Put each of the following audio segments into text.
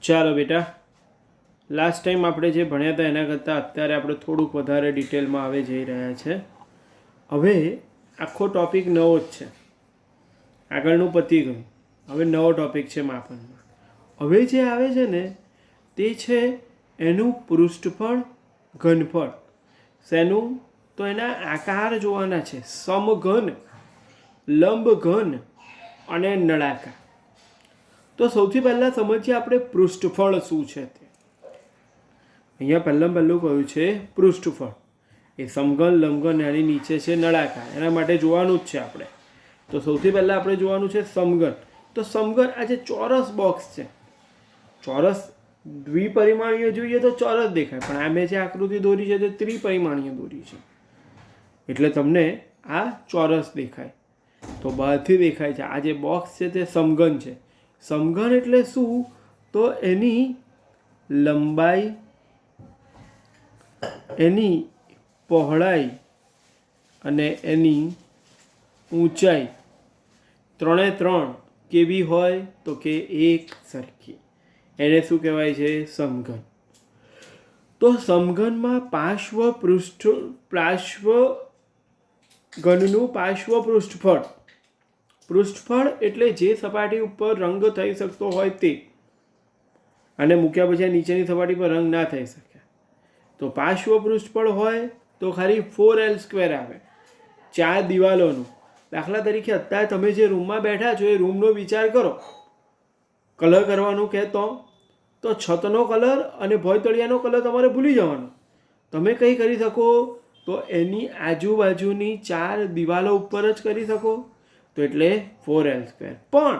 ચાલો બેટા, last time આપણે જે ભણ્યા હતા એના કરતાં અત્યારે આપણે થોડુંક વધારે ડિટેલમાં હવે જઈ રહ્યા છે. હવે આખો ટૉપિક નવો જ છે, આગળનું પતી ગયું. હવે નવો ટૉપિક છે માપનમાં. હવે જે આવે છે ને તે છે એનું પૃષ્ઠફળ, ઘનફળ. શેનું? તો એના આકાર જોવાના છે. સમઘન, લંબઘન અને નળાકાર. તો સૌથી પહેલાં સમજીએ આપણે પૃષ્ઠફળ શું છે તે. અહીંયા પહેલું કહ્યું છે પૃષ્ઠફળ. એ સમઘન, લંબઘન એની નીચે છે નળાકાર. એના માટે જોવાનું જ છે આપણે. તો સૌથી પહેલાં આપણે જોવાનું છે સમઘન. તો સમઘન આ જે ચોરસ બોક્સ છે, ચોરસ દ્વિપરિમાણીય જોઈએ તો ચોરસ દેખાય, પણ આ મેં જે આકૃતિ દોરી છે તે ત્રિપરિમાણીય દોરી છે એટલે તમને આ ચોરસ દેખાય. તો બહારથી દેખાય છે આ જે બોક્સ છે તે સમઘન છે. સમઘન એટલે શું? તો એની લંબાઈ, એની પહોળાઈ અને એની ઊંચાઈ ત્રણે ત્રણ કેવી હોય? તો કે એક સરખી. એને શું કહેવાય છે? સમઘન. તો સમઘનમાં ઘનનું પાર્શ્વ પૃષ્ઠફળ. પૃષ્ઠફળ એટલે જે સપાટી ઉપર રંગ થઈ શકતો હોય તે, અને મૂક્યા પછી નીચેની સપાટી પર રંગ ના થઈ શકે. તો પાર્શ્વ પૃષ્ઠફળ હોય તો ખાલી 4l² આવે, 4 દિવાલોનું. દાખલા તરીકે અત્યારે તમે જે રૂમમાં બેઠા છો એ રૂમનો વિચાર કરો. કલર કરવાનું કહેતો તો છતનો કલર અને ભોંયતળિયાનો કલર તમારે ભૂલી જવાનો. તમે કંઈ કરી શકો? તો એની આજુબાજુની 4 દિવાલો ઉપર જ કરી શકો. તો એટલે 4l². પણ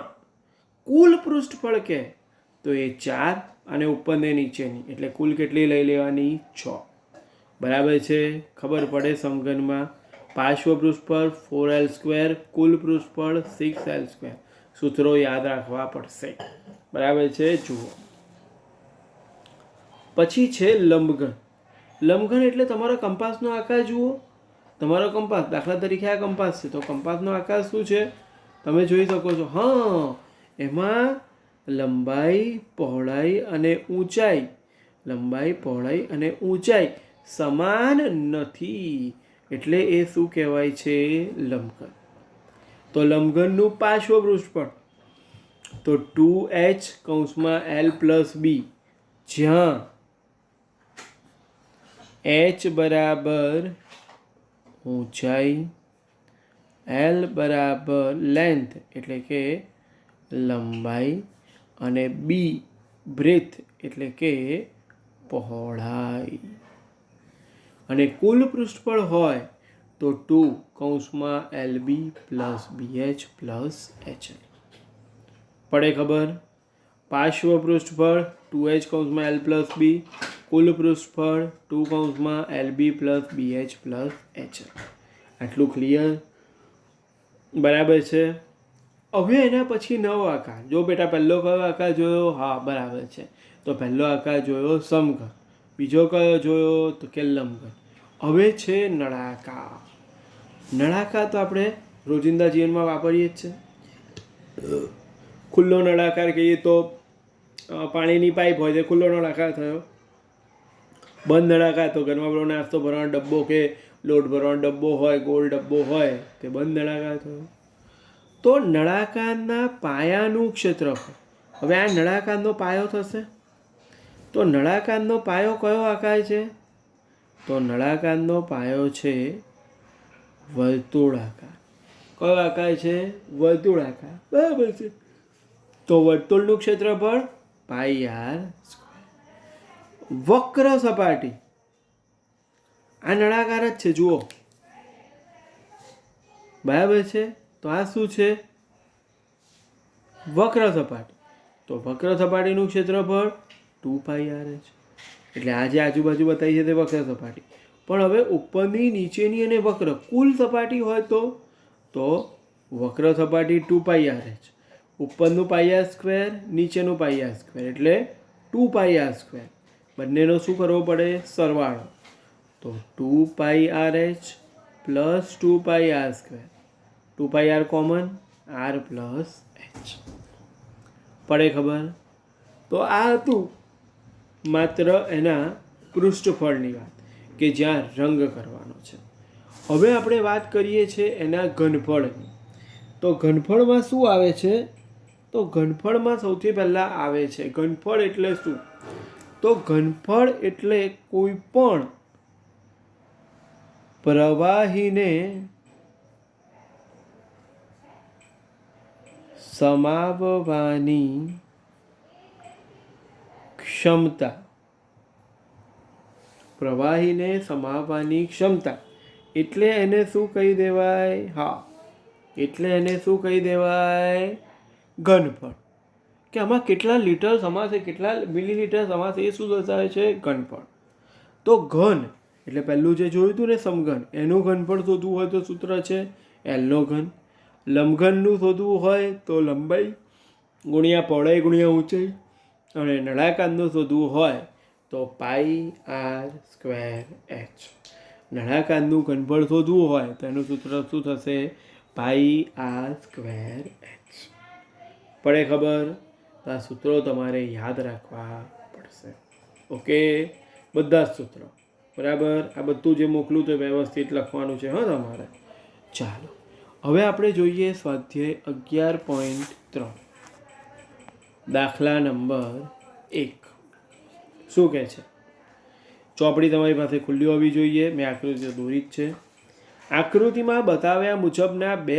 કુલ પૃષ્ઠફળ કે તો એ 4 અને ઉપરને નીચેની એટલે કુલ કેટલી લઈ લેવાની? 6. બરાબર છે? ખબર પડે સમઘનમાં પાર્શ્વ પૃષ્ઠફળ 4l², કુલ પૃષ્ઠફળ 6l². સૂત્રો યાદ રાખવા પડશે. બરાબર છે? જુઓ, પછી છે લંબઘન. લંબઘન એટલે તમારો કંપાસનો આકાર જુઓ. તમારો કંપાસ, દાખલા તરીકે આ કંપાસ છે, તો કંપાસનો આકાર શું છે તમે જોઈ શકો છો. હા, એમાં લંબાઈ, પહોળાઈ અને ઊંચાઈ, લંબાઈ, પહોળાઈ અને ઊંચાઈ સમાન નથી, એટલે એ શું કહેવાય છે? લંબઘન. તો લંબઘનનું પાર્શ્વ પૃષ્ઠફળ તો 2h(l+b), જ્યાં h બરાબર ઊંચાઈ, l બરાબર લેન્થ એટલે કે લંબાઈ, અને b બ્રેથ એટલે કે પહોળાઈ. અને કુલ પૃષ્ઠફળ હોય તો 2(lb + bh + hl). પડે ખબર? પાર્શ્વ પૃષ્ઠફળ 2h(l+b), કુલ પૃષ્ઠફળ 2(lb + bh + hl). આટલું ક્લિયર? બરાબર છે? હવે એના પછી નવો આકાર જો બેટા. પહેલો કયો આકાર જોયો? હા, બરાબર છે. તો પહેલો આકાર જોયો સમઘન. બીજો કયો જોયો? તો કે લંબઘન. હવે છે નળાકાર. નળાકાર તો આપણે રોજિંદા જીવનમાં વાપરીએ જ છે. ખુલ્લો નળાકાર કહીએ તો પાણીની પાઇપ હોય તે ખુલ્લો નળાકાર થયો. બંધ નળાકાર તો ઘરમાં પેલો નાસ્તો ભરવાનો ડબ્બો કે લોટ ભરવાનો ડબ્બો હોય, ગોળ ડબ્બો હોય, તે બંધ નળાકાર થયો. તો નળાકારના પાયાનું ક્ષેત્રફળ. હવે આ નળાકારનો પાયો થશે. તો નળાકારનો પાયો કયો આકાર છે? તો નળાકારનો પાયો છે વર્તુળાકાર. કયો આકાર છે? વર્તુળાકાર. બરાબર છે? તો વર્તુળનું ક્ષેત્રફળ πr². વક્ર સપાટી આ નળાકાર જ છે, જુઓ. બરાબર છે? તો આ શું છે? વક્ર સપાટી. તો વક્ર સપાટીનું ક્ષેત્રફળ 2πr છે. એટલે આ જે આજુબાજુ બતાવી છે તે વક્ર સપાટી. પણ હવે ઉપરની, નીચેની અને વક્ર કુલ સપાટી હોય તો વક્ર સપાટી 2πr છે. ઉપરનું πr², નીચેનું πr², એટલે 2πr². બંનેનો શું કરવો પડે? સરવાળો. તો 2πrh + 2πr². 2πr common, r + h. પડે ખબર? તો આ હતું માત્ર એના પૃષ્ઠફળની વાત કે જ્યાં રંગ કરવાનો છે. હવે આપણે વાત કરીએ છીએ એના ઘનફળની. તો ઘનફળમાં શું આવે છે? તો ઘનફળમાં સૌથી પહેલાં આવે છે ઘનફળ એટલે શું? તો ઘનફળ એટલે કોઈ પણ પ્રવાહીને સમાવવાની ક્ષમતા. પ્રવાહીને સમાવવાની ક્ષમતા એટલે એને શું કહી દેવાય? હા, એટલે એને શું કહી દેવાય? ઘનફળ. કે આમાં કેટલા લીટર સમાશે, કેટલા મિલીલીટર સમાશે એ શું દર્શાવે છે? ઘનફળ. તો ઘન એટલે પહેલું જે જોયું હતું ને સમઘન, એનું ઘનફળ શોધવું હોય તો સૂત્ર છે એલનો ઘન. લંબઘનનું શોધવું હોય તો લંબાઈ ગુણ્યા પહોળાઈ ગુણ્યા ઊંચાઈ. અને નળાકારનું શોધવું હોય તો પાઈ આર સ્ક્વેર એચ. નળાકારનું ઘનફળ શોધવું હોય તો એનું સૂત્ર શું થશે? પાઈ આર સ્ક્વેર એચ. પડે ખબર? તો આ સૂત્રો તમારે યાદ રાખવા પડશે. ઓકે, બધા જ સૂત્રો બરાબર. આ બધું જે મોકલું તો વ્યવસ્થિત લખવાનું છે હા તમારે. ચાલો હવે આપણે જોઈએ સ્વાધ્યાય 11.3 દાખલા નંબર 1. શું કહે છે? ચોપડી તમારી પાસે ખુલ્લી હોવી જોઈએ. મેં આકૃતિ દોરી જ છે. આકૃતિમાં બતાવ્યા મુજબના બે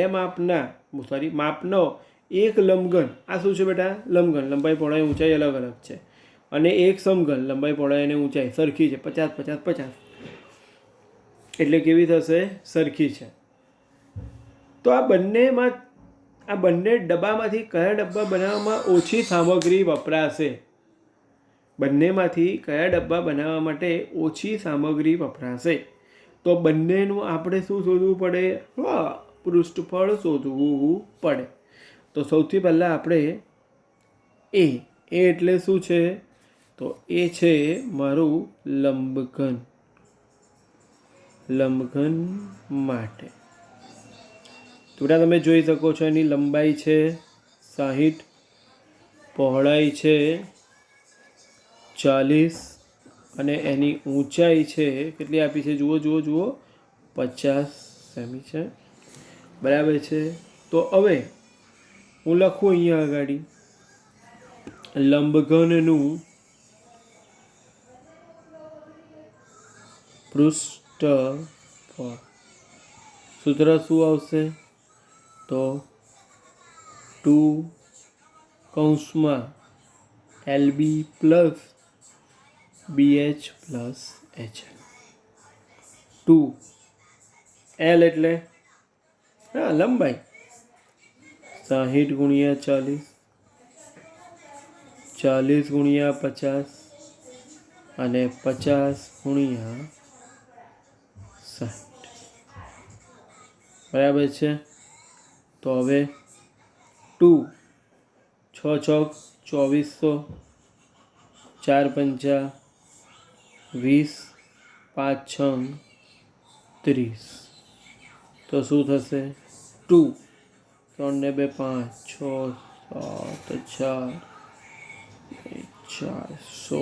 માપનો એક લંબઘન. આ શું છે બેટા? લંબઘન. લંબાઈ પહોળાઈ ઊંચાઈ અલગ અલગ છે. અને એક સમઘન. લંબાઈ પહોળાઈ અને ઊંચાઈ સરખી છે, 50 50 50. એટલે કેવી થશે? સરખી છે. તો આ બંને ડબ્બામાંથી કયા ડબ્બા બનાવવામાં ઓછી સામગ્રી વપરાશે? બંનેમાંથી કયા ડબ્બા બનાવવા માટે ઓછી સામગ્રી વપરાશે? તો બંનેનું આપણે શું શોધવું પડે? હા, પૃષ્ઠફળ શોધવું પડે. તો સૌથી પહેલાં આપણે એ એટલે શું છે? તો એ છે મારું લંબઘન. લંબઘન માટે તો તમે જોઈ શકો છો એની લંબાઈ છે 60, પહોળાઈ છે 40 અને એની ઊંચાઈ છે કેટલી આપી છે? જુઓ જુઓ જુઓ, 50 સેમી છે. બરાબર છે. તો હવે હું લખું અહીંયા આગળ લંબઘનનું પૃષ્ઠફળ. સૂત્ર શું આવશે? તો 2 કૌંસમાં LB plus BH plus HL. 2 L એટલે હા લંબાઈ 60 ગુણ્યા 40, 40 ગુણ્યા 50 અને 50 ગુણ્યા 60. બરાબર છે. તો હવે 2 6 ચોક 2400, 4 પંચા 20, 5 છંગ 30. તો શું થશે? 2 3 ને 2 5 6 7 4 400.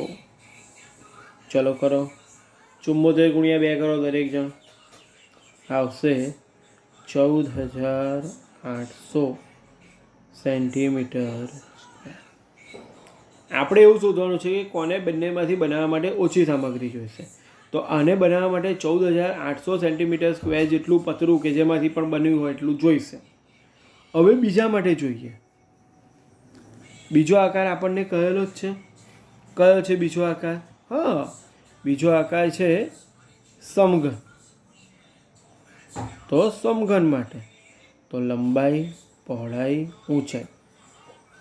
ચલો કરો 74 ગુણ્યા 2 કરો દરેક જણ. આવશે 14,800 સેન્ટીમીટર. આપણે એવું શોધવાનું છે કે કોને બંનેમાંથી બનાવવા માટે ઓછી સામગ્રી જોઈશે. તો આને બનાવવા માટે 14,800 સેન્ટીમીટર સ્ક્વેર જેટલું પતરું કે જેમાંથી પણ બન્યું હોય એટલું જોઈશે. હવે બીજા માટે જોઈએ. બીજો આકાર આપણને કહેલો જ છે. કયો છે બીજો આકાર? હા, બીજો આકાર છે સમઘન. તો સમઘન માટે તો લંબાઈ પહોળાઈ ઊંચાઈ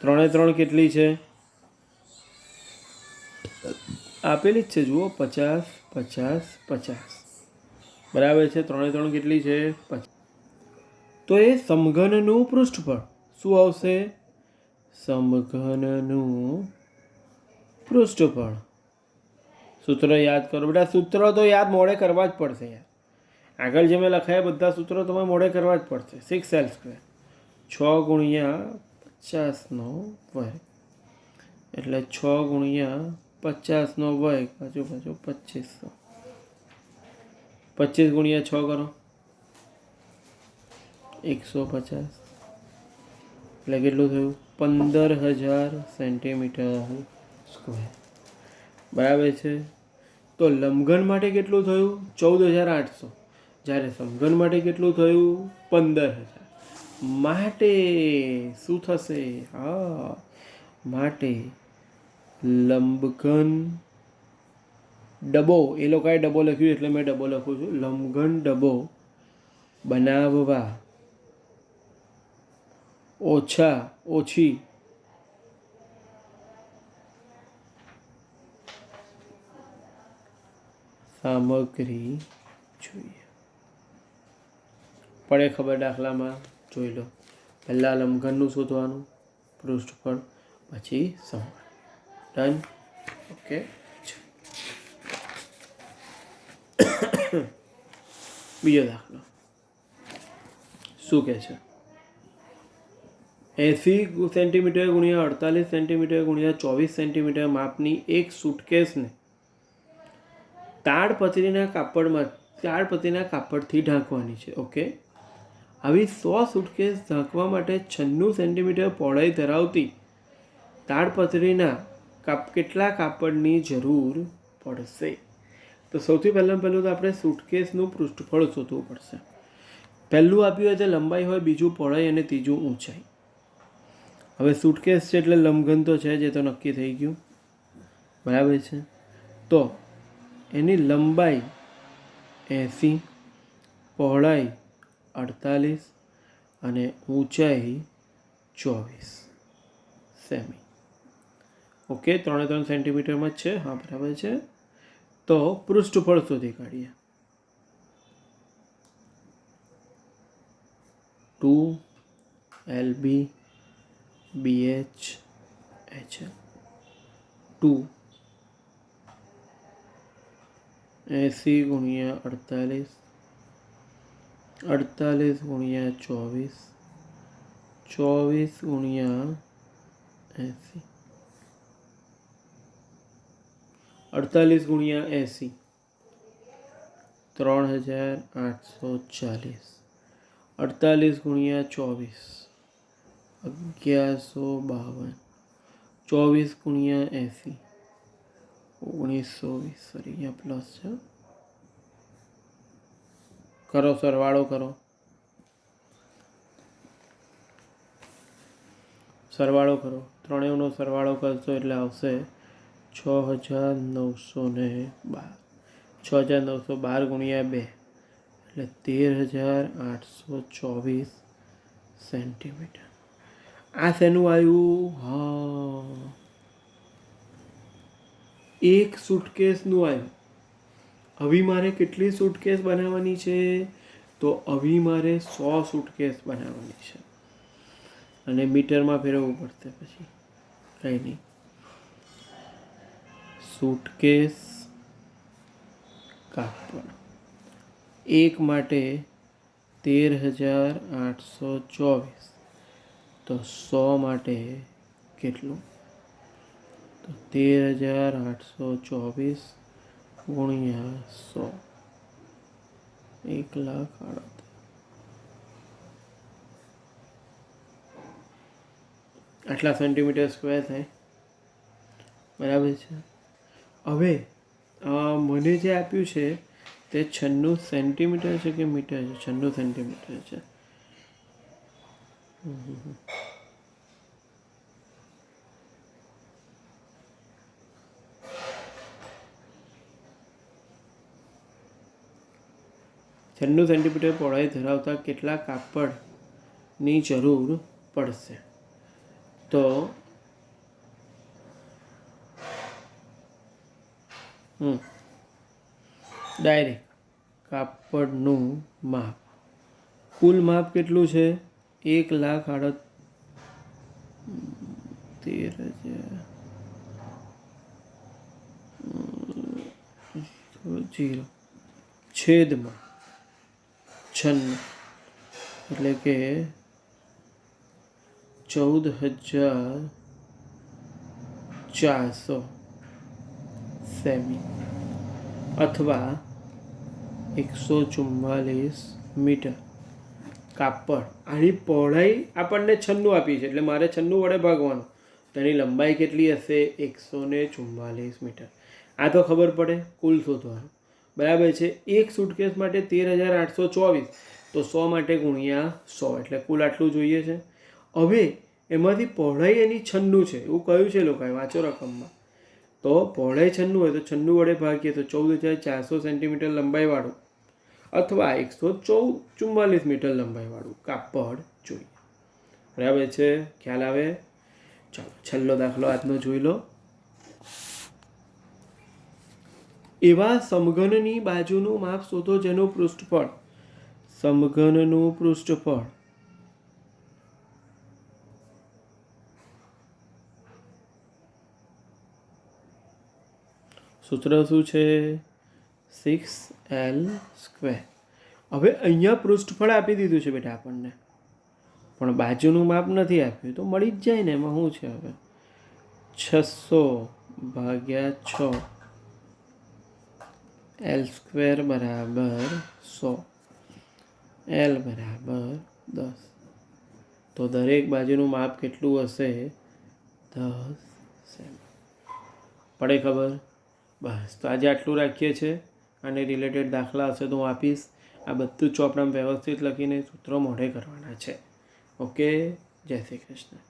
3 3 કેટલી છે? આપેલી જ છે જુઓ 50 50 50. બરાબર છે. 3 3 કેટલી છે? 50. તો એ સમઘનનું પૃષ્ઠફળ શું આવશે? સમઘનનું પૃષ્ઠફળ. સૂત્ર યાદ કરો બેટા. સૂત્ર તો યાદ મોડે કરવા જ પડશે યાર. આગળ જે મેં લખાયા બધા સૂત્રો તમે મોડે કરવા જ પડશે. 6L², 6 ગુણ્યા 50નો વર્ગ એટલે 6 ગુણ્યા 50નો વર્ગ પાછું 2500. 25 ગુણ્યા 6 કરો 150 એટલે કેટલું થયું 15,000 સેન્ટીમીટર સ્ક્વેર. બરાબર છે. તો લંબઘન માટે કેટલું થયું 14,800, જ્યારે સમઘન માટે કેટલું થયું 15,000. માટે શું થશે? હા, માટે લંબઘન ડબો, એ લોકોએ ડબો લખ્યું એટલે મેં ડબો લખું છું. લંબઘન ડબો બનાવવા ઓછી સામગ્રી જોઈએ. પડે ખબર? દાખલામાં જોઈ લો. પહેલાં લંબઘનનું શોધવાનું પૃષ્ઠફળ, પછી સમઘન. ડન? ઓકે. બીજો દાખલો શું કહે છે? 80 સેન્ટીમીટર ગુણ્યા 48 સેન્ટીમીટર ગુણ્યા 24 સેન્ટીમીટર માપની એક સૂટકેસને તાડપત્રીના કાપડથી ઢાંકવાની છે. ઓકે. આવી 100 સૂટકેસ ઢાંકવા માટે 96 સેન્ટીમીટર પહોળાઈ ધરાવતી તાડપત્રીના કેટલા કાપડની જરૂર પડશે? તો સૌથી પહેલું તો આપણે સૂટકેસનું પૃષ્ઠફળ શોધવું પડશે. પહેલું આપ્યું હોય તો લંબાઈ હોય, બીજું પહોળાઈ અને ત્રીજું ઊંચાઈ. હવે સૂટકેસ છે એટલે લંબઘન તો છે જ, એ તો નક્કી થઈ ગયું. બરાબર છે. તો એની લંબાઈ 80, પહોળાઈ 48 અને ઊંચાઈ 24 સેમી. ઓકે, 3 સેન્ટીમીટરમાં જ છે. હા, બરાબર છે. તો પૃષ્ઠફળ શોધી કાઢીએ. 2 LB BH HL 2 80 ગુણ્યા 48, 48 ગુણ્યા 24, 24 ગુણ્યા 80, 48 ગુણ્યા 80 3,840, 48 ગુણ્યા 24 1152, 24 ગુણ્યા 80 1920. સોરી, અહીંયા પ્લસ છે. કરો, સરવાળો કરો. ત્રણેયનો સરવાળો કરશો એટલે આવશે 6,912. 6,912 ગુણ્યા 2 એટલે 13,824 સેન્ટીમીટર. આ શેનું આવ્યું? હા, એક સૂટકેસનું આવ્યું. હવે મારે કેટલી સૂટકેસ બનાવવાની છે? તો હવે મારે 100 સૂટકેસ બનાવવાની છે. અને મીટરમાં ફેરવવું પડશે. પછી કંઈ નહીં. સૂટકેસ કાપડ એક માટે 13,824. તો 100 માટે કેટલું? તો 13,824 ગુણ્યા 100 1,38,000. આટલા સેન્ટીમીટર સ્ક્વેર થાય. બરાબર છે. હવે મને જે આપ્યું છે તે 96 સેન્ટીમીટર છે કે મીટર છે? 96 સેન્ટીમીટર છે. છન્નું સેન્ટીમીટર પહોળાઈ ધરાવતા કેટલા કાપડની જરૂર પડશે? તો ડાયરેક્ટ કાપડનું માપ, કુલ માપ કેટલું છે? 1,38,000 છેદમાં 96 એટલે કે 14,400 400 સેમી અથવા 144 મીટર કાપડ. આની પહોળાઈ આપણને 96 આપી છે, એટલે મારે 96 વડે ભાગવાનું. તો એની લંબાઈ કેટલી હશે? 144 મીટર. આ તો ખબર પડે. કુલ શોધવાનું, બરાબર છે. એક સુટકેસ માટે 13,824, તો 100 માટે ગુણ્યા 100, એટલે કુલ આટલું જોઈએ છે. હવે એમાંથી પહોળાઈ એની 96 છે, એવું કહ્યું છે લોકોએ, વાંચો રકમમાં. તો પહોળાઈ 96 હોય તો 96 વડે ભાગીએ તો 14,400 સેન્ટીમીટર લંબાઈવાળું અથવા 144 મીટર લંબાઈવાળું કાપડ જોઈએ. બરાબર છે, ખ્યાલ આવે? ચાલો છેલ્લો દાખલો આજનો જોઈ લો. એવા સમઘનની બાજુનું માપ શોધો જેનું પૃષ્ઠફળ, સમઘનનું પૃષ્ઠફળ સૂત્ર શું છે? 6l². હવે અહીંયા પૃષ્ઠફળ આપી દીધું છે બેટા આપણને, પણ બાજુનું માપ નથી આપ્યું, તો મળી જ જાય ને. એમાં શું છે? હવે 600/6 l² બરાબર 100, l બરાબર 10. તો દરેક બાજુનું માપ કેટલું હશે? 10 સેમી. પડે ખબર? બસ, તો આજે આટલું રાખીએ છીએ. આને રિલેટેડ દાખલા હશે તો હું આપીશ. આ બધું ચોપડામાં વ્યવસ્થિત લખીને સૂત્રો મોઢે કરવાના છે. ઓકે, જય શ્રી કૃષ્ણ.